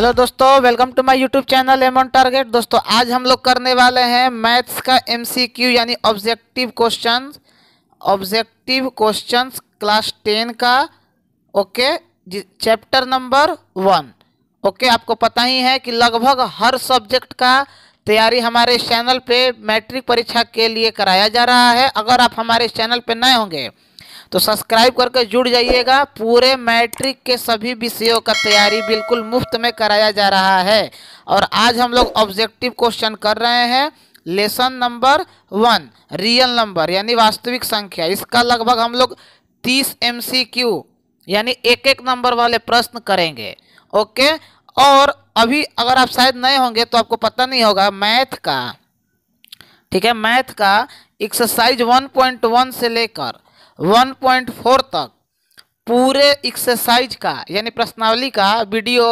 Hello दोस्तों, welcome to my YouTube channel aim on target. दोस्तों आज हम लोग करने वाले हैं मैथ्स का एमसीक्यू यानी ऑब्जेक्टिव क्वेश्चंस क्लास 10 का। Okay, chapter number 1। ओके, आपको पता ही है कि लगभग हर सब्जेक्ट का तैयारी हमारे इस चैनल पे मैट्रिक परीक्षा के लिए कराया जा रहा है। अगर आप हमारे इस चैनल पे नए होंगे तो सब्सक्राइब करके जुड़ जाइएगा। पूरे मैट्रिक के सभी विषयों का तैयारी बिल्कुल मुफ्त में कराया जा रहा है। और आज हम लोग ऑब्जेक्टिव क्वेश्चन कर रहे हैं लेसन नंबर 1, रियल नंबर यानी वास्तविक संख्या। इसका लगभग हम लोग 30 एमसीक्यू यानी एक एक नंबर वाले प्रश्न करेंगे। ओके, और अभी अगर आप शायद नए होंगे तो आपको पता नहीं होगा मैथ का, ठीक है, मैथ का एक्सरसाइज 1.1 से लेकर 1.4 तक पूरे एक्सरसाइज का यानी प्रश्नावली का वीडियो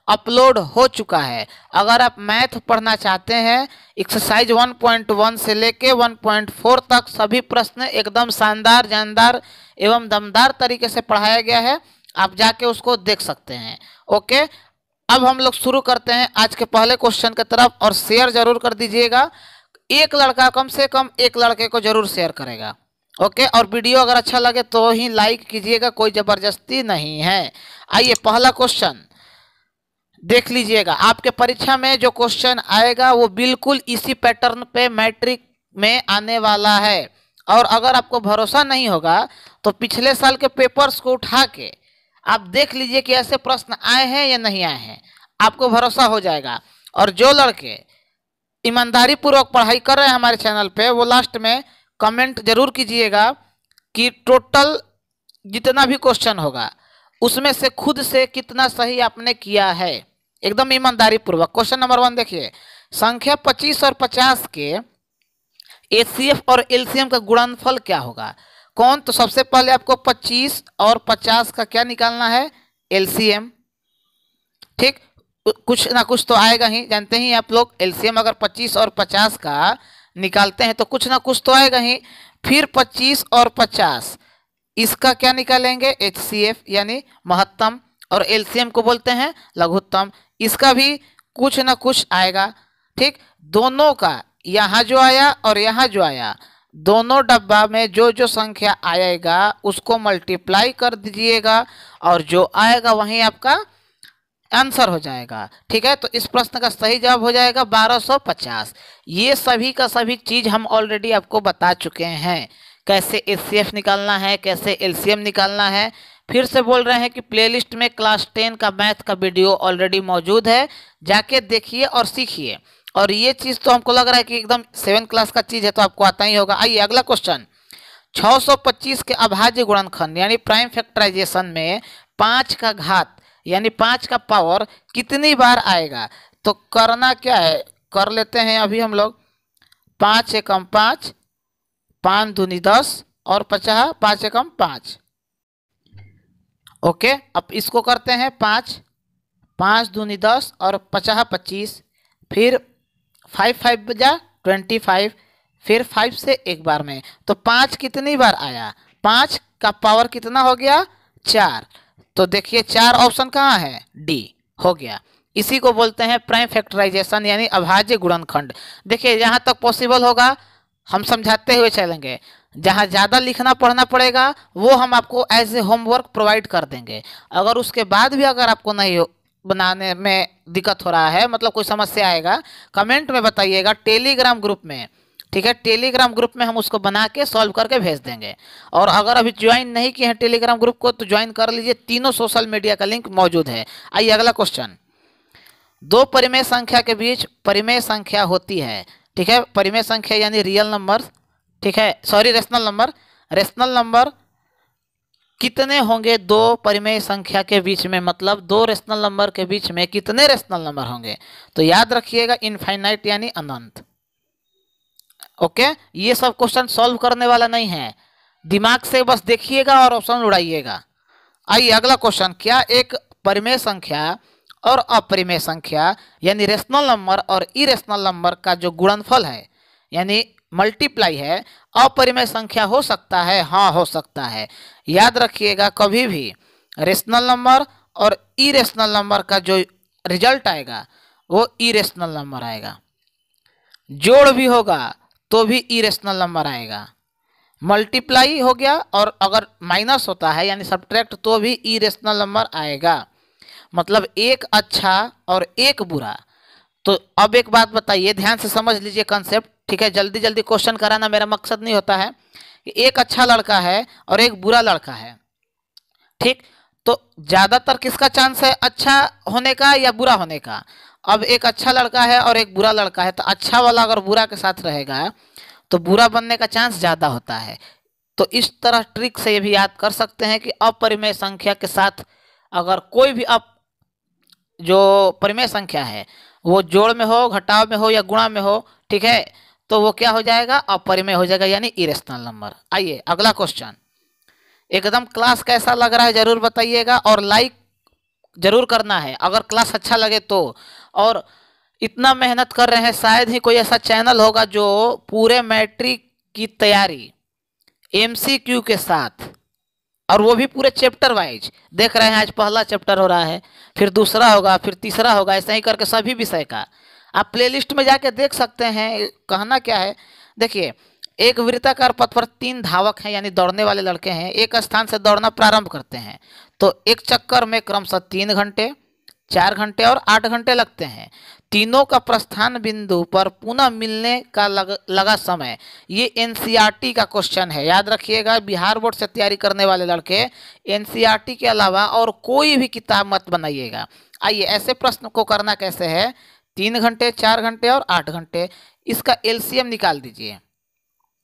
अपलोड हो चुका है। अगर आप मैथ पढ़ना चाहते हैं, एक्सरसाइज 1.1 से लेके 1.4 तक सभी प्रश्न एकदम शानदार, जानदार एवं दमदार तरीके से पढ़ाया गया है। आप जाके उसको देख सकते हैं। ओके, अब हम लोग शुरू करते हैं आज के पहले क्वेश्चन की तरफ। और शेयर जरूर कर दीजिएगा। एक लड़का कम से कम एक लड़के को जरूर शेयर करेगा। ओके, और वीडियो अगर अच्छा लगे तो ही लाइक कीजिएगा, कोई ज़बरदस्ती नहीं है। आइए पहला क्वेश्चन देख लीजिएगा। आपके परीक्षा में जो क्वेश्चन आएगा वो बिल्कुल इसी पैटर्न पे मैट्रिक में आने वाला है। और अगर आपको भरोसा नहीं होगा तो पिछले साल के पेपर्स को उठा के आप देख लीजिए कि ऐसे प्रश्न आए हैं या नहीं आए हैं, आपको भरोसा हो जाएगा। और जो लड़के ईमानदारी पूर्वक पढ़ाई कर रहे हैं हमारे चैनल पे, वो लास्ट में कमेंट जरूर कीजिएगा कि टोटल जितना भी क्वेश्चन होगा उसमें से खुद से कितना सही आपने किया है, एकदम ईमानदारी पूर्वक। क्वेश्चन नंबर 1 देखिए, संख्या 25 और 50 के एचसीएफ और एलसीएम का गुणनफल क्या होगा? कौन? तो सबसे पहले आपको 25 और 50 का क्या निकालना है? एलसीएम। ठीक, कुछ ना कुछ तो आएगा ही, जानते ही आप लोग। एलसीएम अगर 25 और 50 का निकालते हैं तो कुछ ना कुछ तो आएगा ही। फिर 25 और 50 इसका क्या निकालेंगे? एचसीएफ यानी महत्तम, और एलसीएम को बोलते हैं लघुत्तम। इसका भी कुछ ना कुछ आएगा। ठीक, दोनों का यहाँ जो आया और यहाँ जो आया, दोनों डब्बा में जो जो संख्या आएगा उसको मल्टीप्लाई कर दीजिएगा और जो आएगा वहीं आपका आंसर हो जाएगा। ठीक है, तो इस प्रश्न का सही जवाब हो जाएगा 1250। ये सभी का सभी चीज़ हम ऑलरेडी आपको बता चुके हैं, कैसे एचसीएफ निकालना है, कैसे एलसीएम निकालना है। फिर से बोल रहे हैं कि प्लेलिस्ट में क्लास 10 का मैथ का वीडियो ऑलरेडी मौजूद है, जाके देखिए और सीखिए। और ये चीज़ तो हमको लग रहा है कि एकदम 7 क्लास का चीज़ है, तो आपको आता ही होगा। आइए अगला क्वेश्चन, 625 के अभाज्य गुणनखंड यानी प्राइम फैक्टराइजेशन में 5 का घात यानी 5 का पावर कितनी बार आएगा? तो करना क्या है, कर लेते हैं अभी हम लोग। 5 एकम 5, 5 दूनी 10 और 50, 5 एकम 5। ओके, अब इसको करते हैं 5, 5 दूनी 10 और 50 25। फिर 5 5 बजा 25, फिर 5 से एक बार में। तो 5 कितनी बार आया? 5 का पावर कितना हो गया? 4। तो देखिए 4 ऑप्शन कहाँ है? डी हो गया। इसी को बोलते हैं प्राइम फैक्टराइजेशन यानी अभाज्य गुणनखंड। देखिए जहाँ तक पॉसिबल होगा हम समझाते हुए चलेंगे। जहाँ ज़्यादा लिखना पढ़ना पड़ेगा वो हम आपको एज ए होमवर्क प्रोवाइड कर देंगे। अगर उसके बाद भी अगर आपको नहीं बनाने में दिक्कत हो रहा है, मतलब कोई समस्या आएगा, कमेंट में बताइएगा टेलीग्राम ग्रुप में। ठीक है, टेलीग्राम ग्रुप में हम उसको बना के सॉल्व करके भेज देंगे। और अगर अभी ज्वाइन नहीं किए हैं टेलीग्राम ग्रुप को तो ज्वाइन कर लीजिए, तीनों सोशल मीडिया का लिंक मौजूद है। आइए अगला क्वेश्चन, 2 परिमेय संख्या के बीच परिमेय संख्या होती है। ठीक है, परिमेय संख्या यानी रियल नंबर, ठीक है, sorry rational number. Rational number कितने होंगे 2 परिमेय संख्या के बीच में? मतलब 2 रेशनल नंबर के बीच में कितने रेशनल नंबर होंगे? तो याद रखिएगा इनफाइनाइट यानी अनंत। ओके, ये सब क्वेश्चन सॉल्व करने वाला नहीं है, दिमाग से बस देखिएगा और ऑप्शन उड़ाइएगा। आइए अगला क्वेश्चन, क्या एक परिमेय संख्या और अपरिमेय संख्या यानी रेशनल नंबर और इरेशनल नंबर का जो गुणनफल है यानी मल्टीप्लाई है अपरिमेय संख्या हो सकता है? हाँ, हो सकता है। याद रखिएगा कभी भी रेशनल नंबर और इरेशनल नंबर का जो रिजल्ट आएगा वो इरेशनल नंबर आएगा। जोड़ भी होगा तो भी इरेशनल नंबर आएगा। मल्टीप्लाई हो गया और अगर माइनस होता है यानी सब्ट्रैक्ट तो भी इरेशनल नंबर आएगा। मतलब एक अच्छा और एक बुरा। तो अब एक बात बताइए, ध्यान से समझ लीजिए कंसेप्ट, ठीक है। जल्दी जल्दी क्वेश्चन कराना मेरा मकसद नहीं होता है। एक अच्छा लड़का है और एक बुरा लड़का है, ठीक। तो ज़्यादातर किसका चांस है अच्छा होने का या बुरा होने का? अब एक अच्छा लड़का है और एक बुरा लड़का है, तो अच्छा वाला अगर बुरा के साथ रहेगा तो बुरा बनने का चांस ज़्यादा होता है। तो इस तरह ट्रिक से ये भी याद कर सकते हैं कि अपरिमेय संख्या के साथ अगर कोई भी जो परिमेय संख्या है वो जोड़ में हो, घटाव में हो या गुणा में हो, ठीक है, तो वो क्या हो जाएगा? अपरिमेय हो जाएगा यानी इरेशनल नंबर। आइए अगला क्वेश्चन। एकदम क्लास कैसा लग रहा है जरूर बताइएगा और लाइक जरूर करना है अगर क्लास अच्छा लगे तो। और इतना मेहनत कर रहे हैं, शायद ही कोई ऐसा चैनल होगा जो पूरे मैट्रिक की तैयारी एमसीक्यू के साथ, और वो भी पूरे चैप्टर वाइज देख रहे हैं। आज पहला चैप्टर हो रहा है, फिर दूसरा होगा, फिर तीसरा होगा, ऐसा ही करके सभी विषय का आप प्लेलिस्ट में जाके देख सकते हैं। कहना क्या है, देखिए, एक वृत्ताकार पथ पर 3 धावक हैं यानी दौड़ने वाले लड़के हैं। एक स्थान से दौड़ना प्रारंभ करते हैं तो एक चक्कर में क्रमशः 3 घंटे, 4 घंटे और 8 घंटे लगते हैं। तीनों का प्रस्थान बिंदु पर पुनः मिलने का लगा समय, ये एनसीईआरटी का क्वेश्चन है, याद रखिएगा। बिहार बोर्ड से तैयारी करने वाले लड़के एनसीईआरटी के अलावा और कोई भी किताब मत बनाइएगा। आइए ऐसे प्रश्न को करना कैसे है, 3 घंटे, 4 घंटे और 8 घंटे, इसका एलसीएम निकाल दीजिए।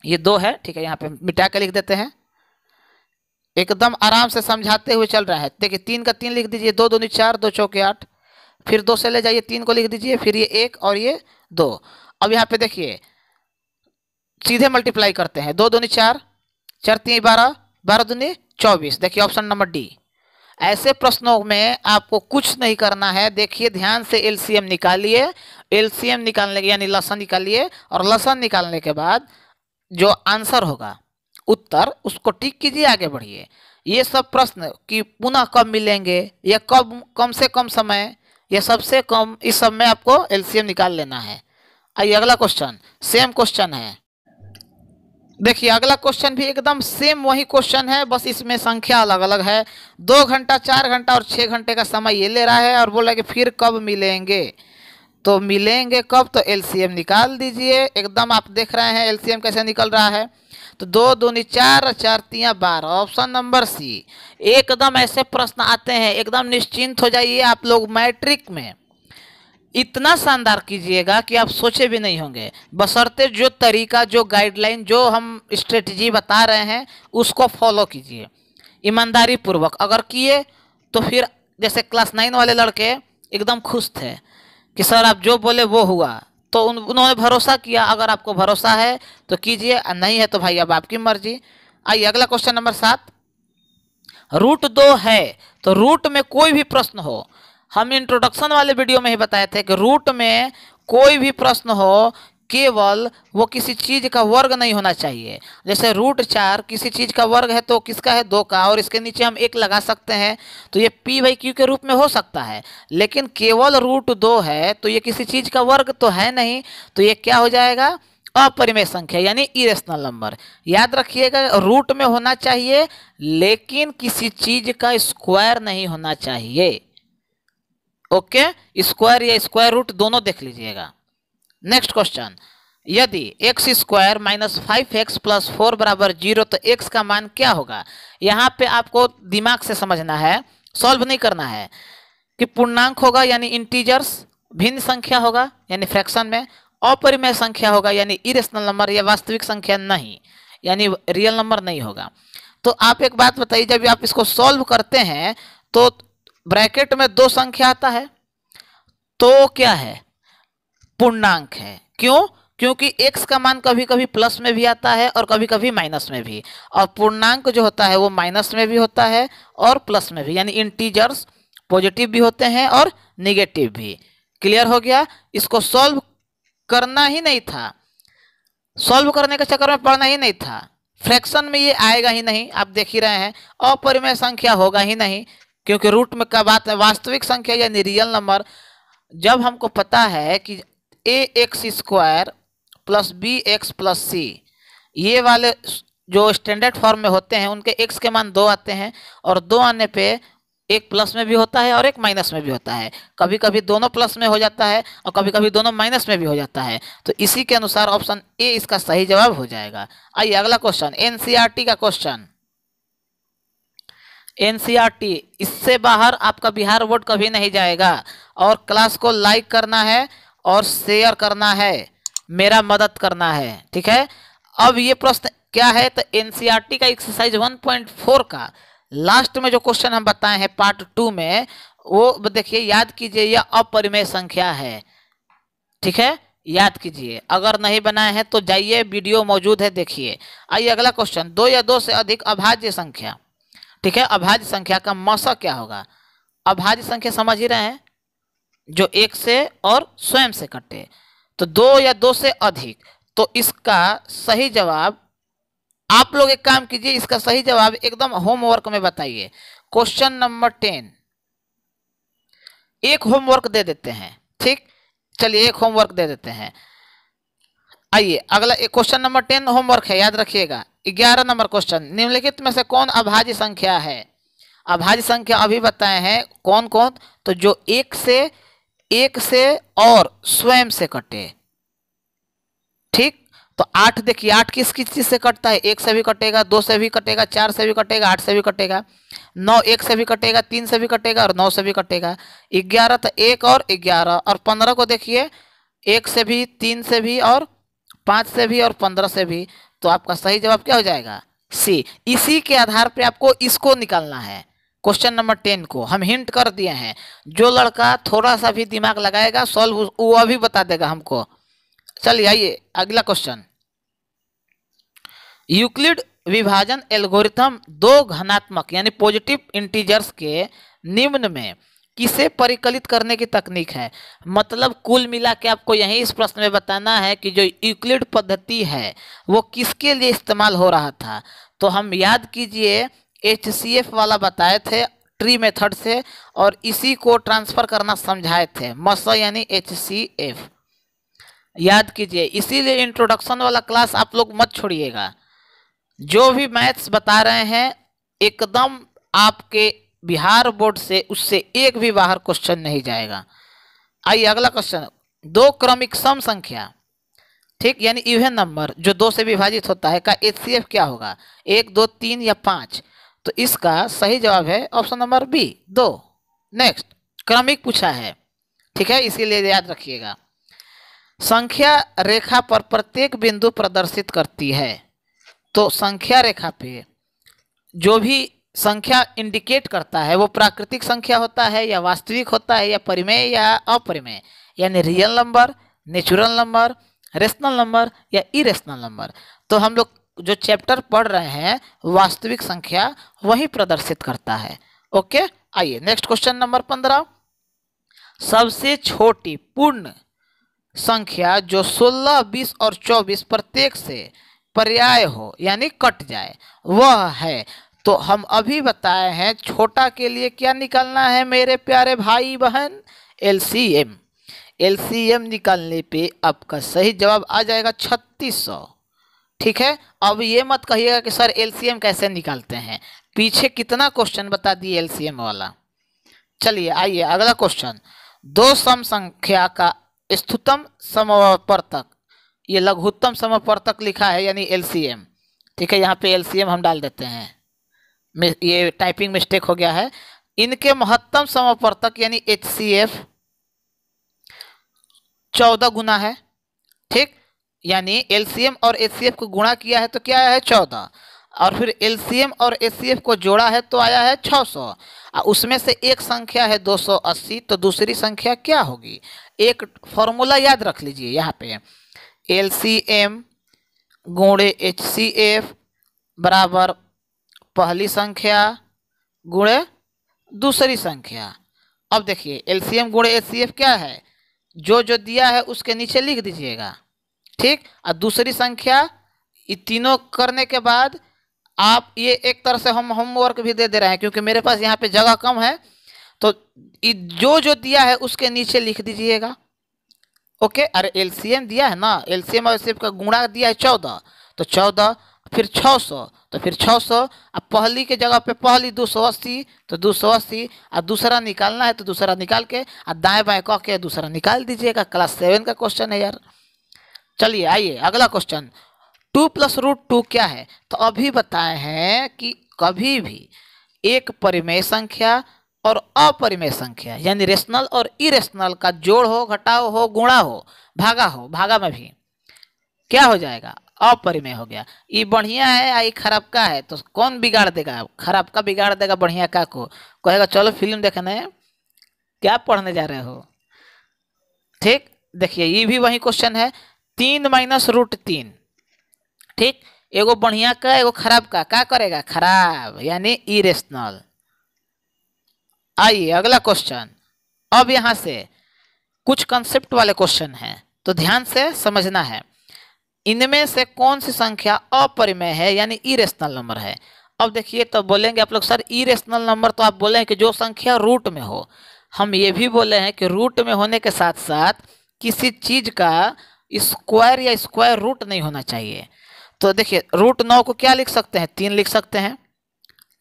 ये 2 है, ठीक है, यहाँ पे मिटा के लिख देते हैं। एकदम आराम से समझाते हुए चल रहा है। देखिए 3 का 3 लिख दीजिए, 2 दूनी 4, 2 चौके 8, फिर 2 से ले जाइए 3 को लिख दीजिए, फिर ये 1 और ये 2। अब यहाँ पे देखिए सीधे मल्टीप्लाई करते हैं, 2 दूनी 4, 4 3 12, 12 दूनी 24। देखिए ऑप्शन नंबर डी। ऐसे प्रश्नों में आपको कुछ नहीं करना है, देखिए ध्यान से एलसीएम निकालिए। एलसीएम निकालने के यानी लसन निकालिए और लसन निकालने के बाद जो आंसर होगा उत्तर उसको टिक कीजिए, आगे बढ़िए। ये सब प्रश्न कि पुनः कब मिलेंगे या कब, कम से कम समय या सबसे कम, इस सब में आपको एलसीएम निकाल लेना है। आइए अगला क्वेश्चन, सेम क्वेश्चन है। देखिए अगला क्वेश्चन भी एकदम सेम वही क्वेश्चन है, बस इसमें संख्या अलग अलग है। 2 घंटा, 4 घंटा और 6 घंटे का समय ये ले रहा है और बोला कि फिर कब मिलेंगे। तो मिलेंगे कब, तो एलसीएम निकाल दीजिए। एकदम आप देख रहे हैं एलसीएम कैसे निकल रहा है। तो 2 दूनी 4, 4 3 12, ऑप्शन नंबर सी। एकदम ऐसे प्रश्न आते हैं, एकदम निश्चिंत हो जाइए आप लोग। मैट्रिक में इतना शानदार कीजिएगा कि आप सोचे भी नहीं होंगे, बशर्ते जो तरीका, जो गाइडलाइन, जो हम स्ट्रेटजी बता रहे हैं उसको फॉलो कीजिए ईमानदारी पूर्वक। अगर किए तो फिर जैसे क्लास 9 वाले लड़के एकदम खुश थे कि सर आप जो बोले वो हुआ, तो उन्होंने भरोसा किया। अगर आपको भरोसा है तो कीजिए, नहीं है तो भाई अब आपकी मर्जी। आइए अगला क्वेश्चन नंबर 7। रूट 2 है तो रूट में कोई भी प्रश्न हो, हम इंट्रोडक्शन वाले वीडियो में ही बताए थे कि रूट में कोई भी प्रश्न हो केवल वो किसी चीज़ का वर्ग नहीं होना चाहिए। जैसे रूट 4 किसी चीज़ का वर्ग है तो किसका है, 2 का, और इसके नीचे हम 1 लगा सकते हैं तो ये p/q के रूप में हो सकता है। लेकिन केवल रूट 2 है तो ये किसी चीज़ का वर्ग तो है नहीं, तो ये क्या हो जाएगा, अपरिमेय संख्या यानी इरेशनल नंबर। याद रखिएगा रूट में होना चाहिए लेकिन किसी चीज़ का स्क्वायर नहीं होना चाहिए। ओके, स्क्वायर या स्क्वायर रूट दोनों देख लीजिएगा। नेक्स्ट क्वेश्चन, यदि x square minus 5x plus 4 बराबर 0 तो x का मान क्या होगा। यहाँ पे आपको दिमाग से समझना है, सॉल्व नहीं करना है। कि पूर्णांक होगा यानी इंटीजर्स, भिन्न संख्या होगा यानी फ्रैक्शन में, अपरिमेय संख्या होगा यानी इरेशनल नंबर, या वास्तविक संख्या नहीं यानी रियल नंबर नहीं होगा। तो आप एक बात बताइए, जब आप इसको सॉल्व करते हैं तो ब्रैकेट में 2 संख्या आता है तो क्या है, पूर्णांक है। क्यों, क्योंकि x का मान कभी कभी प्लस में भी आता है और कभी कभी माइनस में भी, और पूर्णांक जो होता है वो माइनस में भी होता है और प्लस में भी, यानी इंटीजर्स पॉजिटिव भी होते हैं और निगेटिव भी। क्लियर हो गया। इसको सॉल्व करना ही नहीं था, सॉल्व करने के चक्कर में पड़ना ही नहीं था। फ्रैक्शन में ये आएगा ही नहीं, आप देख ही रहे हैं। अपरिमेय संख्या होगा ही नहीं क्योंकि रूट में का बात है, वास्तविक संख्या यानी रियल नंबर जब हमको पता है कि ax² प्लस bx+c ये वाले जो स्टैंडर्ड फॉर्म में होते हैं उनके x के मान 2 आते हैं, और 2 आने पे एक प्लस में भी होता है और एक माइनस में भी होता है। कभी कभी दोनों प्लस में हो जाता है और कभी कभी दोनों माइनस में भी हो जाता है। तो इसी के अनुसार ऑप्शन ए इसका सही जवाब हो जाएगा। आइए अगला क्वेश्चन, एनसीईआरटी का क्वेश्चन। एनसीईआरटी, इससे बाहर आपका बिहार बोर्ड कभी नहीं जाएगा। और क्लास को लाइक करना है और शेयर करना है, मेरा मदद करना है, ठीक है। अब ये प्रश्न क्या है, तो एनसीईआरटी का एक्सरसाइज 1.4 का लास्ट में जो क्वेश्चन हम बताए हैं पार्ट 2 में, वो देखिए, याद कीजिए, यह अपरिमेय संख्या है, ठीक है, याद कीजिए। अगर नहीं बनाए हैं तो जाइए, वीडियो मौजूद है, देखिए। आइए अगला क्वेश्चन, 2 या 2 से अधिक अभाज्य संख्या, ठीक है। अभाज्य संख्या का मौसा क्या होगा? अभाज्य संख्या समझ ही रहे हैं, जो 1 से और स्वयं से कटे। तो 2 या 2 से अधिक, तो इसका सही जवाब, आप लोग एक काम कीजिए, इसका सही जवाब एकदम होमवर्क में बताइए। क्वेश्चन नंबर 10, एक होमवर्क दे देते हैं, ठीक, चलिए एक होमवर्क दे देते हैं। आइए अगला क्वेश्चन नंबर 10 होमवर्क है, याद रखिएगा। 11 नंबर क्वेश्चन, निम्नलिखित में से कौन अभाज्य संख्या है? अभाज्य संख्या अभी बताए हैं कौन कौन, तो जो 1 से और स्वयं से कटे, ठीक। तो 8 देखिए, 8 किस किस चीज से कटता है? 1 से भी कटेगा, 2 से भी कटेगा, 4 से भी कटेगा, 8 से भी कटेगा। 9 1 से भी कटेगा, 3 से भी कटेगा और 9 से भी कटेगा। 11 तो 1 और 11, और 15 को देखिए, 1 से भी, 3 से भी और 5 से भी और 15 से भी। तो आपका सही जवाब क्या हो जाएगा? सी। इसी के आधार पे आपको इसको निकालना है, क्वेश्चन नंबर 10 को हम हिंट कर दिए हैं। जो लड़का थोड़ा सा भी दिमाग लगाएगा सॉल्व वो अभी बता देगा हमको। चलिए आइए अगला क्वेश्चन, यूक्लिड विभाजन एल्गोरिथम 2 घनात्मक यानी पॉजिटिव इंटीजर्स के निम्न में किसे परिकलित करने की तकनीक है? मतलब कुल मिला के आपको यही इस प्रश्न में बताना है कि जो यूक्लिड पद्धति है वो किसके लिए इस्तेमाल हो रहा था। तो हम याद कीजिए, HCF वाला बताए थे ट्री मेथड से, और इसी को ट्रांसफर करना समझाए थे, मस यानी HCF, याद कीजिए। इसीलिए इंट्रोडक्शन वाला क्लास आप लोग मत छोड़िएगा। जो भी मैथ्स बता रहे हैं एकदम आपके बिहार बोर्ड से उससे एक भी बाहर क्वेश्चन नहीं जाएगा। आइए अगला क्वेश्चन, 2 क्रमिक सम संख्या, ठीक, यानी इवन नंबर जो 2 से विभाजित होता है का HCF क्या होगा? 1 2 3 या 5? तो इसका सही जवाब है ऑप्शन नंबर बी, 2। नेक्स्ट, क्रमिक पूछा है, ठीक है, इसीलिए याद रखिएगा। संख्या रेखा पर प्रत्येक बिंदु प्रदर्शित करती है। तो संख्या रेखा पे जो भी संख्या इंडिकेट करता है वो प्राकृतिक संख्या होता है या वास्तविक होता है या परिमेय या अपरिमेय, यानी real number, natural number, rational number या इरेशनल नंबर। तो हम लोग जो चैप्टर पढ़ रहे हैं वास्तविक संख्या वही प्रदर्शित करता है। ओके, आइए नेक्स्ट क्वेश्चन नंबर 15, सबसे छोटी पूर्ण संख्या जो 16, 20 और 24 प्रत्येक से पर्याय हो यानी कट जाए वह है। तो हम अभी बताए हैं छोटा के लिए क्या निकालना है मेरे प्यारे भाई बहन? LCM। LCM निकालने पे आपका सही जवाब आ जाएगा 3600, ठीक है। अब ये मत कहिएगा कि सर LCM कैसे निकालते हैं, पीछे कितना क्वेश्चन बता दिए LCM वाला। चलिए आइए अगला क्वेश्चन, 2 सम संख्या का स्थूलतम समवर्तक, ये लघुत्तम समवर्तक लिखा है यानी LCM, ठीक है। यहाँ पे LCM हम डाल देते हैं, ये टाइपिंग मिस्टेक हो गया है। इनके महत्तम समवर्तक यानी HCF 14 गुना है, ठीक, यानी LCM और HCF को गुणा किया है तो क्या है 14, और फिर LCM और HCF को जोड़ा है तो आया है 600। उसमें से एक संख्या है 280, तो दूसरी संख्या क्या होगी? एक फॉर्मूला याद रख लीजिए यहाँ पे, LCM गुणे HCF बराबर पहली संख्या गुणे दूसरी संख्या। अब देखिए LCM गुणे HCF क्या है, जो जो दिया है उसके नीचे लिख दीजिएगा, ठीक। और दूसरी संख्या, ये तीनों करने के बाद आप ये एक तरह से हम होमवर्क भी दे रहे हैं क्योंकि मेरे पास यहाँ पे जगह कम है, तो जो जो दिया है उसके नीचे लिख दीजिएगा। ओके, अरे एलसीएम दिया है ना, एलसीएम और एलसीएम का गुणा दिया है 14, तो 14 फिर 600, तो फिर 600। अब पहली के जगह पे पहली 280, तो 280, और दूसरा निकालना है तो दूसरा निकाल के और दाएं बाएं कह के दूसरा निकाल दीजिएगा। क्लास 7 का क्वेश्चन है यार। चलिए आइए अगला क्वेश्चन, 2 + √2 क्या है? तो अभी बताए हैं कि कभी भी एक परिमेय संख्या और अपरिमेय संख्या यानी रेशनल और इरेशनल का जोड़ हो, घटाव हो, गुणा हो, भागा में भी क्या हो जाएगा? अपरिमेय हो गया। ये बढ़िया है, आई खराब का है, तो कौन बिगाड़ देगा? खराब का बिगाड़ देगा बढ़िया का को, कहेगा चलो फिल्म देखने, क्या पढ़ने जा रहे हो? ठीक, देखिए ये भी वही क्वेश्चन है, 3 - √3। ठीक, एगो बढ़िया का एगो खराब का, क्या करेगा? खराब यानी इरेशनल। आइए अगला क्वेश्चन, अब यहां से कुछ कंसेप्ट वाले क्वेश्चन हैं तो ध्यान से समझना है। इनमें से कौन सी संख्या अपरिमेय है यानी इरेशनल नंबर है? अब देखिए, तो बोलेंगे आप लोग सर इरेशनल नंबर, तो आप बोले हैं कि जो संख्या रूट में हो। हम ये भी बोले हैं कि रूट में होने के साथ साथ किसी चीज का स्क्वायर या स्क्वायर रूट नहीं होना चाहिए। तो देखिए √9 को क्या लिख सकते हैं? 3 लिख सकते हैं,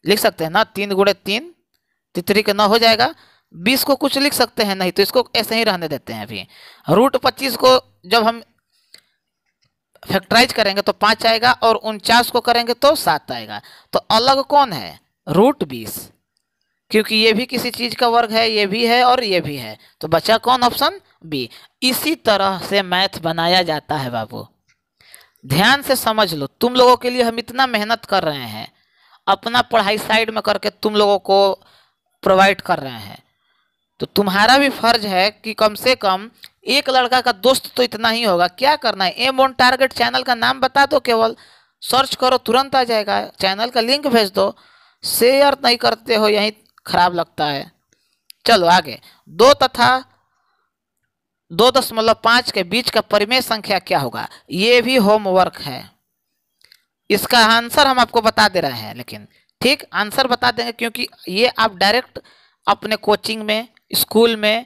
लिख सकते हैं ना, 3 × 3 तितरी के 9 हो जाएगा। 20 को कुछ लिख सकते हैं, नहीं तो इसको ऐसे ही रहने देते हैं। अभी √25 को जब हम फैक्टराइज करेंगे तो 5 आएगा, और 49 को करेंगे तो 7 आएगा। तो अलग कौन है? √20, क्योंकि ये भी किसी चीज का वर्ग है, ये भी है और ये भी है, तो बचा कौन? Option B. इसी तरह से मैथ बनाया जाता है बाबू, ध्यान से समझ लो। तुम लोगों के लिए हम इतना मेहनत कर रहे हैं, अपना पढ़ाई साइड में करके तुम लोगों को प्रोवाइड कर रहे हैं, तो तुम्हारा भी फर्ज है कि कम से कम एक लड़का का दोस्त तो इतना ही होगा। क्या करना है? एम ऑन टारगेट चैनल का नाम बता दो, केवल सर्च करो तुरंत आ जाएगा, चैनल का लिंक भेज दो। शेयर नहीं करते हो, यही खराब लगता है। चलो आगे, 2 तथा 2.5 के बीच का परिमेय संख्या क्या होगा? ये भी होमवर्क है, इसका आंसर हम आपको बता दे रहे हैं, लेकिन ठीक आंसर बता देंगे क्योंकि ये आप डायरेक्ट अपने कोचिंग में, स्कूल में,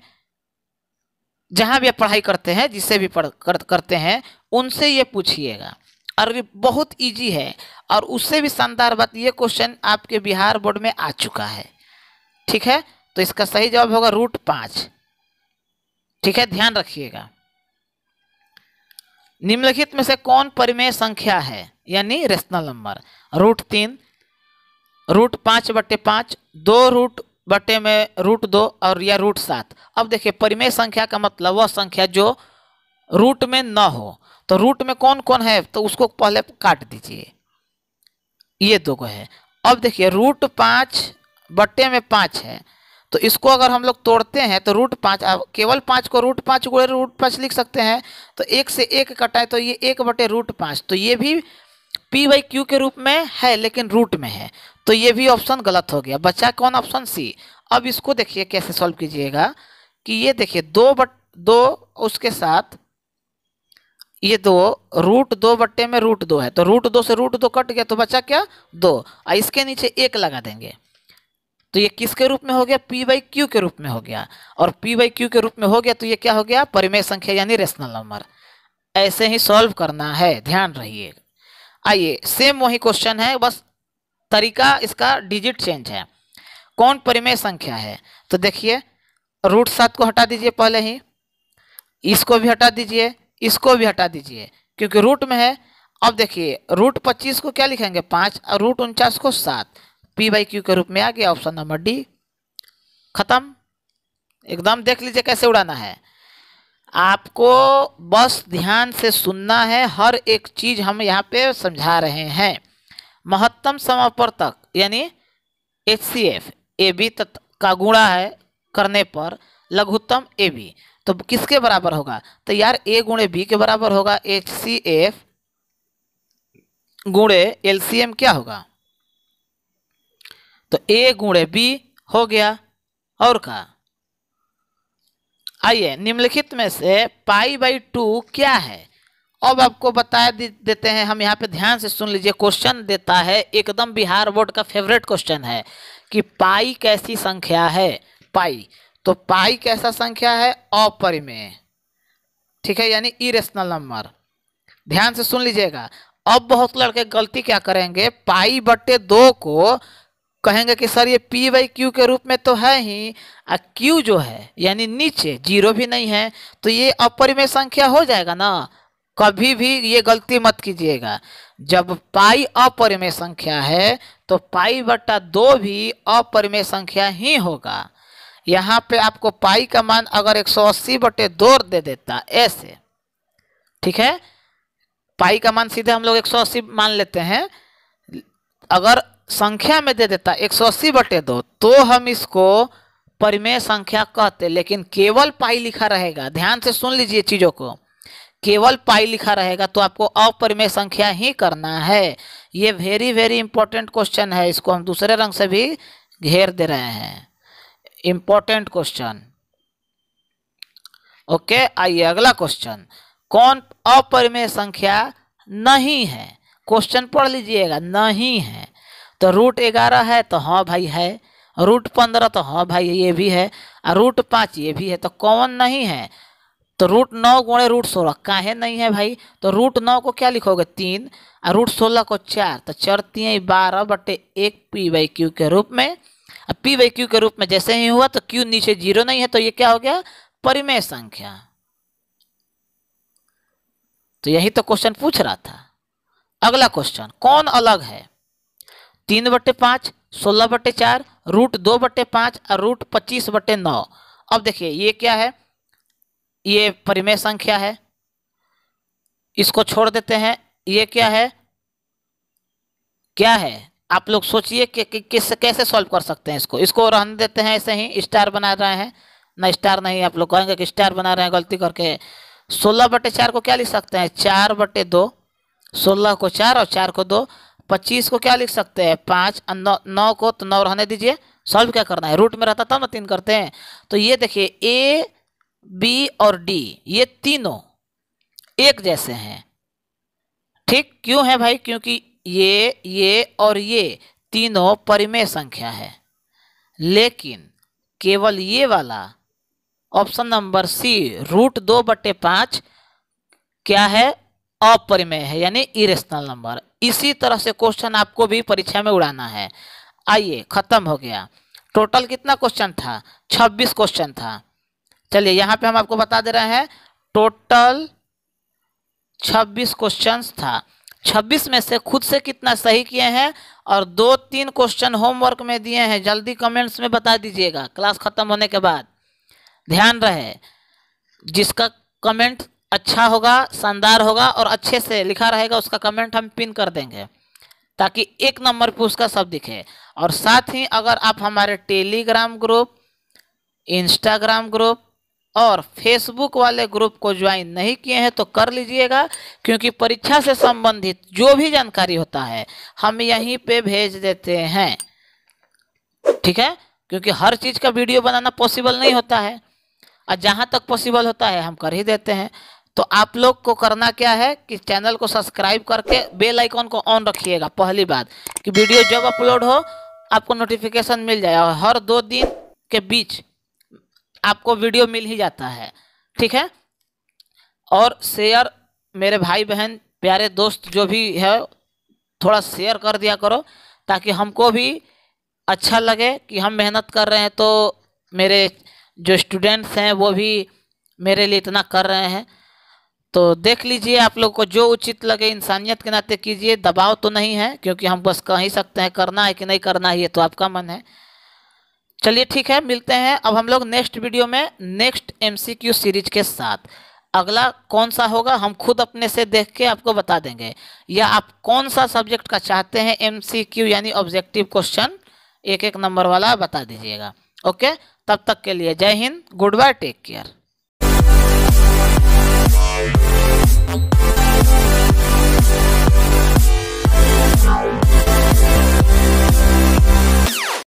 जहां भी आप पढ़ाई करते हैं, जिससे भी करते हैं, उनसे ये पूछिएगा। और ये बहुत इजी है, और उससे भी शानदार बात, ये क्वेश्चन आपके बिहार बोर्ड में आ चुका है। ठीक है, तो इसका सही जवाब होगा √5। ठीक है, ध्यान रखिएगा। निम्नलिखित में से कौन परिमेय संख्या है यानी रेशनल नंबर? √3, √5/5, 2√2 और या √7। अब देखिए परिमेय संख्या का मतलब वह संख्या जो रूट में न हो। तो रूट में कौन कौन है तो उसको पहले काट दीजिए, ये 2 को है। अब देखिए √5/5 है, तो इसको अगर हम लोग तोड़ते हैं तो √5, केवल 5 को √5 × √5 लिख सकते हैं, तो 1 से 1 कटाए तो ये 1/√5, तो ये भी p/q के रूप में है लेकिन रूट में है, तो ये भी ऑप्शन गलत हो गया। बचा कौन? Option C. अब इसको देखिए कैसे सॉल्व कीजिएगा कि ये देखिए 2 उसके साथ ये 2 √2/√2 है, तो √2 से √2 कट गया, तो बचा क्या? 2, और इसके नीचे 1 लगा देंगे, तो ये किसके रूप में हो गया? p/q के रूप में हो गया, और p/q के रूप में हो गया तो ये क्या हो गया? परिमेय संख्या यानी रेशनल नंबर। ऐसे ही सॉल्व करना है, ध्यान रहिए। आइए सेम वही क्वेश्चन है, बस तरीका इसका डिजिट चेंज है। कौन परिमेय संख्या है? तो देखिए √7 को हटा दीजिए पहले ही, इसको भी हटा दीजिए, इसको भी हटा दीजिए क्योंकि रूट में है। अब देखिए √25 को क्या लिखेंगे? 5, और √49 को 7, p/q के रूप में आ गया। ऑप्शन नंबर डी, खत्म। एकदम देख लीजिए कैसे उड़ाना है। आपको बस ध्यान से सुनना है, हर एक चीज हम यहाँ पे समझा रहे हैं। महत्तम समापवर्तक यानी HCF AB का गुणा है करने पर लघुत्तम AB, तो किसके बराबर होगा? तो यार A × B के बराबर होगा। HCF × LCM क्या होगा? तो A × B हो गया। और का आइए निम्नलिखित में से π/2 क्या है? अब आपको बता देते हैं हम, यहाँ पे ध्यान से सुन लीजिए। क्वेश्चन देता है एकदम बिहार बोर्ड का फेवरेट क्वेश्चन है कि पाई कैसी संख्या है। पाई। तो पाई कैसा संख्या है? अपरिमेय, ठीक है, यानी इरेशनल नंबर। ध्यान से सुन लीजिएगा। अब बहुत लड़के गलती क्या करेंगे, पाई बट्टे 2 को कहेंगे कि सर ये पी बाई क्यू के रूप में तो है ही, और क्यू जो है यानी नीचे जीरो भी नहीं है, तो ये अपरिमेय संख्या हो जाएगा ना। कभी भी ये गलती मत कीजिएगा। जब पाई अपरिमेय संख्या है तो पाई बट्टा 2 भी अपरिमेय संख्या ही होगा। यहाँ पे आपको पाई का मान अगर 180 बट्टे 2 दे देता ऐसे, ठीक है, पाई का मान सीधे हम लोग 180 मान लेते हैं। अगर संख्या में दे देता 180 बटे 2 तो हम इसको परिमेय संख्या कहते, लेकिन केवल पाई लिखा रहेगा। ध्यान से सुन लीजिए चीज़ों को, केवल पाई लिखा रहेगा तो आपको अपरिमेय संख्या ही करना है। ये वेरी वेरी इंपॉर्टेंट क्वेश्चन है, इसको हम दूसरे रंग से भी घेर दे रहे हैं। Important question. ओके, आइए अगला क्वेश्चन। कौन अपरिमेय संख्या नहीं है? क्वेश्चन पढ़ लीजिएगा, नहीं है। तो √11 है तो हाँ भाई है, √15 तो हाँ भाई ये भी है, और √5 ये भी है। तो कौन नहीं है? तो √9 गुणे √16 काहे नहीं है भाई? तो √9 को क्या लिखोगे 3 और √16 को 4, तो 4 3 12 बटे 1 पी बाई क्यू के रूप में। अब पी बाई क्यू के रूप में जैसे ही हुआ तो क्यू नीचे जीरो नहीं है, तो ये क्या हो गया? परिमेय संख्या। तो यही तो क्वेश्चन पूछ रहा था। अगला क्वेश्चन, कौन अलग है? 3/5, 16/4, √2/5 और √25/9। अब देखिए ये क्या है? ये परिमेय संख्या है, इसको छोड़ देते हैं। ये क्या है? क्या है? आप लोग सोचिए कि कैसे सॉल्व कर सकते हैं इसको रहने देते हैं ऐसे ही। स्टार बना रहे हैं ना, स्टार नहीं, आप लोग कहेंगे कि स्टार बना रहे हैं गलती करके। 16/4 को क्या लिख सकते हैं? 4/2, 16 को 4 और 4 को 2, 25 को क्या लिख सकते हैं? 5, 9 को तो 9 रहने दीजिए। सॉल्व क्या करना है? रूट में रहता तब ना 3 करते हैं। तो ये देखिए ए बी और डी ये तीनों एक जैसे हैं, ठीक। क्यों है भाई? क्योंकि ये और ये तीनों परिमेय संख्या है, लेकिन केवल ये वाला ऑप्शन नंबर सी √2/5 क्या है? अपरिमेय है, यानी इरेशनल नंबर। इसी तरह से क्वेश्चन आपको भी परीक्षा में उड़ाना है। आइए, खत्म हो गया। टोटल कितना क्वेश्चन था? 26 क्वेश्चन था। चलिए यहाँ पे हम आपको बता दे रहे हैं, टोटल 26 क्वेश्चन था। 26 में से खुद से कितना सही किए हैं और 2-3 क्वेश्चन होमवर्क में दिए हैं। जल्दी कमेंट्स में बता दीजिएगा क्लास खत्म होने के बाद। ध्यान रहे, जिसका कमेंट अच्छा होगा, शानदार होगा और अच्छे से लिखा रहेगा, उसका कमेंट हम पिन कर देंगे ताकि 1 नंबर पे उसका सब दिखे। और साथ ही अगर आप हमारे टेलीग्राम ग्रुप, इंस्टाग्राम ग्रुप और फेसबुक वाले ग्रुप को ज्वाइन नहीं किए हैं तो कर लीजिएगा, क्योंकि परीक्षा से संबंधित जो भी जानकारी होता है हम यहीं पे भेज देते हैं, ठीक है। क्योंकि हर चीज़ का वीडियो बनाना पॉसिबल नहीं होता है, और जहाँ तक पॉसिबल होता है हम कर ही देते हैं। तो आप लोग को करना क्या है कि चैनल को सब्सक्राइब करके बेल आइकॉन को ऑन रखिएगा। पहली बात कि वीडियो जब अपलोड हो आपको नोटिफिकेशन मिल जाए, और हर 2 दिन के बीच आपको वीडियो मिल ही जाता है, ठीक है। और शेयर, मेरे भाई बहन प्यारे दोस्त जो भी है थोड़ा शेयर कर दिया करो, ताकि हमको भी अच्छा लगे कि हम मेहनत कर रहे हैं, तो मेरे जो स्टूडेंट्स हैं वो भी मेरे लिए इतना कर रहे हैं। तो देख लीजिए, आप लोग को जो उचित लगे इंसानियत के नाते कीजिए। दबाव तो नहीं है, क्योंकि हम बस कह ही सकते हैं, करना है कि नहीं करना है ये तो आपका मन है। चलिए ठीक है, मिलते हैं अब हम लोग नेक्स्ट वीडियो में नेक्स्ट MCQ सीरीज के साथ। अगला कौन सा होगा हम खुद अपने से देख के आपको बता देंगे, या आप कौन सा सब्जेक्ट का चाहते हैं MCQ यानी ऑब्जेक्टिव क्वेश्चन 1-1 नंबर वाला बता दीजिएगा। ओके, तब तक के लिए जय हिंद, गुड बाय, टेक केयर।